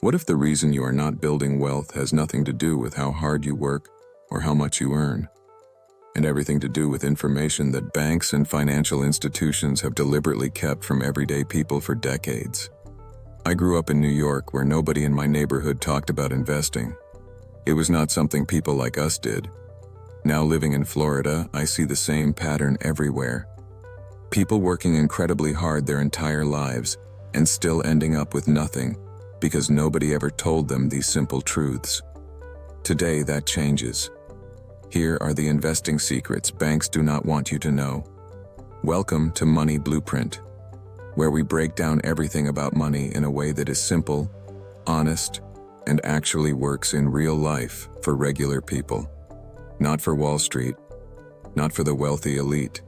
What if the reason you are not building wealth has nothing to do with how hard you work or how much you earn, and everything to do with information that banks and financial institutions have deliberately kept from everyday people for decades? I grew up in New York where nobody in my neighborhood talked about investing. It was not something people like us did. Now living in Florida, I see the same pattern everywhere. People working incredibly hard their entire lives and still ending up with nothing because nobody ever told them these simple truths. Today that changes. Here are the investing secrets banks do not want you to know. Welcome to Money Blueprint, where we break down everything about money in a way that is simple, honest, and actually works in real life for regular people. Not for Wall Street, not for the wealthy elite,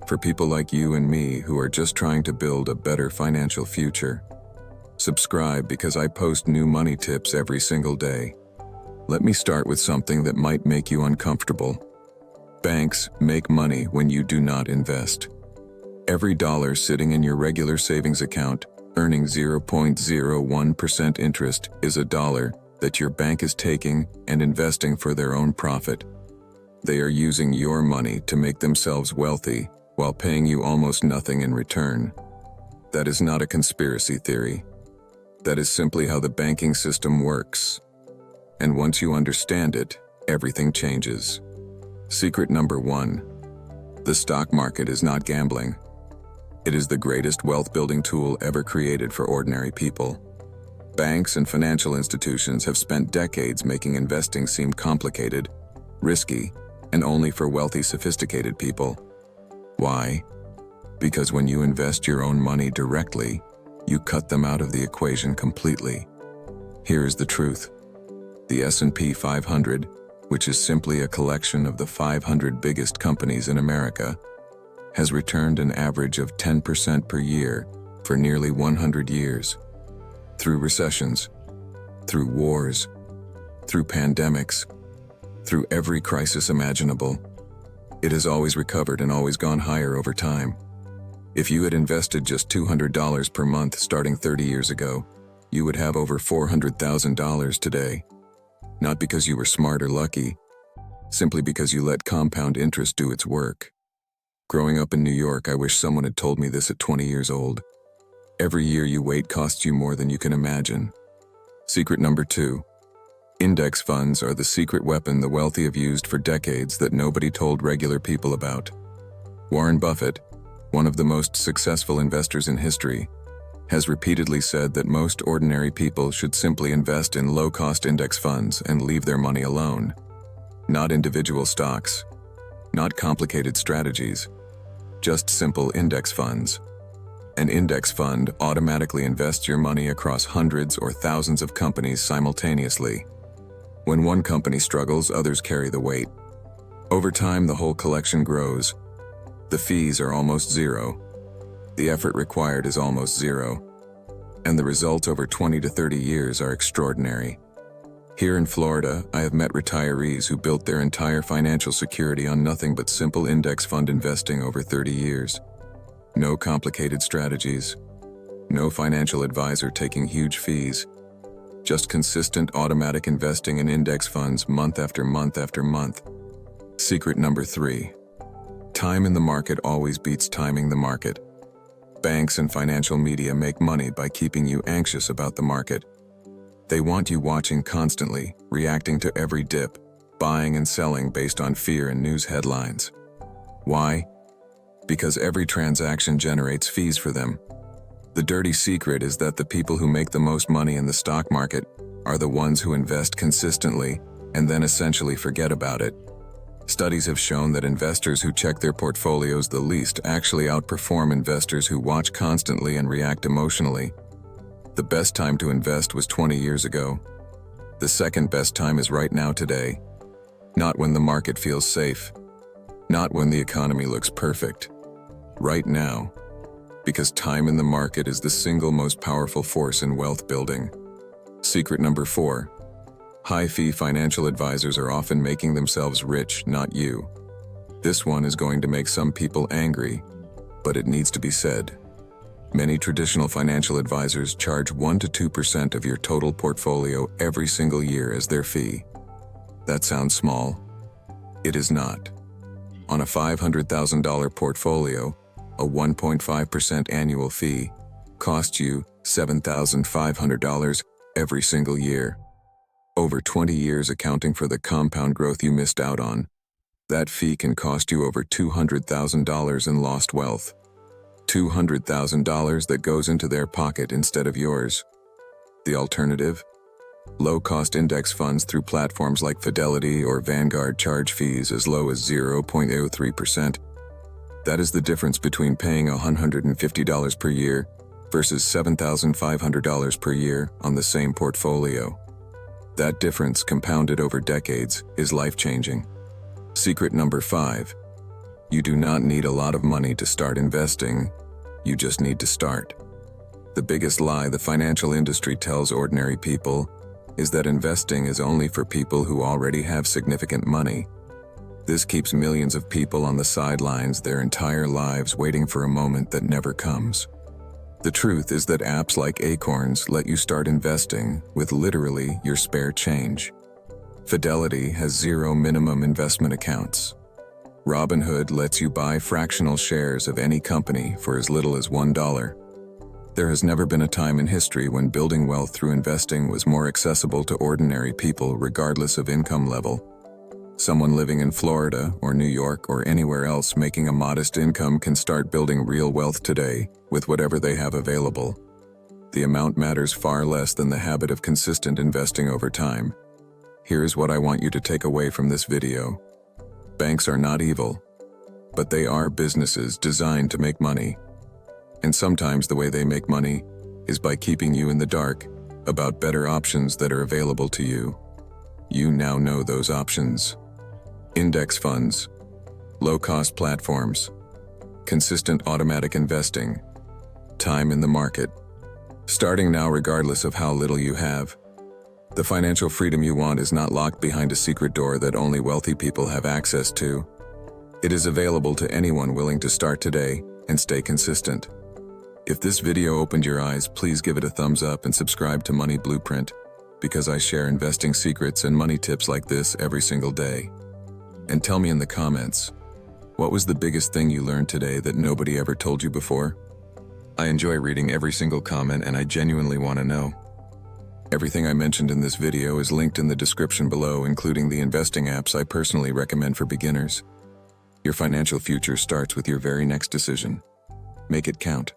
for people like you and me who are just trying to build a better financial future. Subscribe because I post new money tips every single day. Let me start with something that might make you uncomfortable. Banks make money when you do not invest. Every dollar sitting in your regular savings account, earning 0.01% interest, is a dollar that your bank is taking and investing for their own profit. They are using your money to make themselves wealthy while paying you almost nothing in return. That is not a conspiracy theory. That is simply how the banking system works. And once you understand it, everything changes. Secret number 1. The stock market is not gambling. It is the greatest wealth-building tool ever created for ordinary people. Banks and financial institutions have spent decades making investing seem complicated, risky, and only for wealthy, sophisticated people. Why? Because when you invest your own money directly, you cut them out of the equation completely. Here is the truth. The S&P 500, which is simply a collection of the 500 biggest companies in America, has returned an average of 10% per year for nearly 100 years. Through recessions, through wars, through pandemics, through every crisis imaginable, it has always recovered and always gone higher over time. If you had invested just $200 per month starting 30 years ago, you would have over $400,000 today. Not because you were smart or lucky, simply because you let compound interest do its work. Growing up in New York, I wish someone had told me this at 20 years old. Every year you wait costs you more than you can imagine. Secret number 2. Index funds are the secret weapon the wealthy have used for decades that nobody told regular people about. Warren Buffett, one of the most successful investors in history, has repeatedly said that most ordinary people should simply invest in low-cost index funds and leave their money alone. Not individual stocks, not complicated strategies, just simple index funds. An index fund automatically invests your money across hundreds or thousands of companies simultaneously. When one company struggles, others carry the weight. Over time, the whole collection grows. The fees are almost zero. The effort required is almost zero. And the results over 20 to 30 years are extraordinary. Here in Florida, I have met retirees who built their entire financial security on nothing but simple index fund investing over 30 years. No complicated strategies. No financial advisor taking huge fees. Just consistent automatic investing in index funds month after month after month. Secret number 3. Time in the market always beats timing the market. Banks and financial media make money by keeping you anxious about the market. They want you watching constantly, reacting to every dip, buying and selling based on fear and news headlines. Why? Because every transaction generates fees for them. The dirty secret is that the people who make the most money in the stock market are the ones who invest consistently and then essentially forget about it. Studies have shown that investors who check their portfolios the least actually outperform investors who watch constantly and react emotionally. The best time to invest was 20 years ago. The second best time is right now today. Not when the market feels safe. Not when the economy looks perfect. Right now. Because time in the market is the single most powerful force in wealth building. Secret number 4. High-fee financial advisors are often making themselves rich, not you. This one is going to make some people angry, but it needs to be said. Many traditional financial advisors charge 1 to 2% of your total portfolio every single year as their fee. That sounds small. It is not. On a $500,000 portfolio, a 1.5% annual fee costs you $7,500 every single year. Over 20 years accounting for the compound growth you missed out on, that fee can cost you over $200,000 in lost wealth. $200,000 that goes into their pocket instead of yours. The alternative? Low-cost index funds through platforms like Fidelity or Vanguard charge fees as low as 0.03%. That is the difference between paying $150 per year versus $7,500 per year on the same portfolio. That difference, compounded over decades, is life-changing. Secret number 5. You do not need a lot of money to start investing. You just need to start. The biggest lie the financial industry tells ordinary people is that investing is only for people who already have significant money. This keeps millions of people on the sidelines their entire lives waiting for a moment that never comes. The truth is that apps like Acorns let you start investing with literally your spare change. Fidelity has 0 minimum investment accounts. Robinhood lets you buy fractional shares of any company for as little as $1. There has never been a time in history when building wealth through investing was more accessible to ordinary people regardless of income level. Someone living in Florida or New York or anywhere else making a modest income can start building real wealth today with whatever they have available. The amount matters far less than the habit of consistent investing over time. Here's what I want you to take away from this video. Banks are not evil, but they are businesses designed to make money. And sometimes the way they make money is by keeping you in the dark about better options that are available to you. You now know those options. Index funds, low-cost platforms, consistent automatic investing, time in the market. Starting now regardless of how little you have. The financial freedom you want is not locked behind a secret door that only wealthy people have access to. It is available to anyone willing to start today and stay consistent. If this video opened your eyes, please give it a thumbs up and subscribe to Money Blueprint, because I share investing secrets and money tips like this every single day. And tell me in the comments, what was the biggest thing you learned today that nobody ever told you before? I enjoy reading every single comment and I genuinely want to know. Everything I mentioned in this video is linked in the description below, including the investing apps I personally recommend for beginners. Your financial future starts with your very next decision. Make it count.